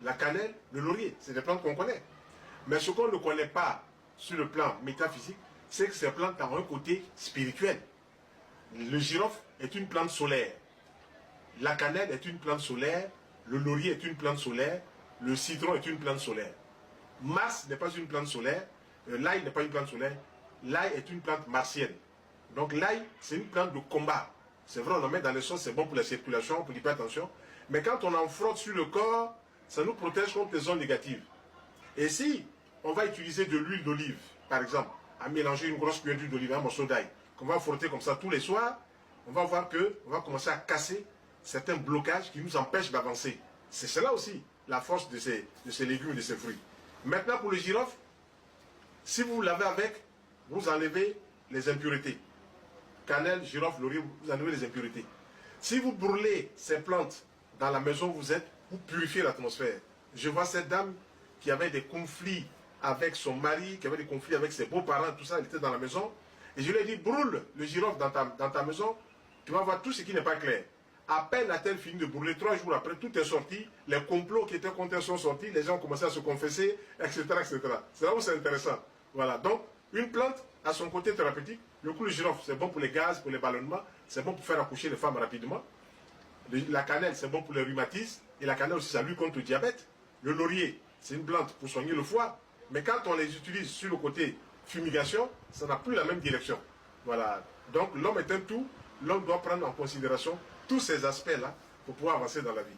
la cannelle, le laurier. C'est des plantes qu'on connaît. Mais ce qu'on ne connaît pas sur le plan métaphysique, c'est que ces plantes ont un côté spirituel. Le girofle est une plante solaire. La cannelle est une plante solaire. Le laurier est une plante solaire. Le citron est une plante solaire. Mars n'est pas une plante solaire. L'ail n'est pas une plante solaire. L'ail est une plante martienne. Donc l'ail, c'est une plante de combat. C'est vrai, on en met dans les sauces, c'est bon pour la circulation, pour l'hypertension. Mais quand on en frotte sur le corps, ça nous protège contre les ondes négatives. Et si on va utiliser de l'huile d'olive, par exemple, à mélanger une grosse cuillère d'huile d'olive, un morceau d'ail, qu'on va frotter comme ça tous les soirs, on va voir qu'on va commencer à casser certains blocages qui nous empêchent d'avancer. C'est cela aussi, la force de ces légumes et de ces fruits. Maintenant, pour le girofle, si vous l'avez avec, vous enlevez les impuretés. Cannelle, girofle, laurier, vous enlevez les impuretés. Si vous brûlez ces plantes dans la maison où vous êtes, vous purifiez l'atmosphère. Je vois cette dame qui avait des conflits avec son mari, qui avait des conflits avec ses beaux-parents, tout ça, elle était dans la maison. Et je lui ai dit, brûle le girofle dans ta maison, tu vas voir tout ce qui n'est pas clair. À peine a-t-elle fini de brûler, 3 jours après, tout est sorti, les complots qui étaient contre elle sont sortis, les gens ont commencé à se confesser, etc. etc. C'est là où c'est intéressant. Voilà, donc, une plante a son côté thérapeutique. Le coup de girofle, c'est bon pour les gaz, pour les ballonnements, c'est bon pour faire accoucher les femmes rapidement. La cannelle, c'est bon pour les rhumatismes, et la cannelle aussi, ça lutte contre le diabète. Le laurier, c'est une plante pour soigner le foie, mais quand on les utilise sur le côté fumigation, ça n'a plus la même direction. Voilà, donc l'homme est un tout, l'homme doit prendre en considération tous ces aspects-là pour pouvoir avancer dans la vie.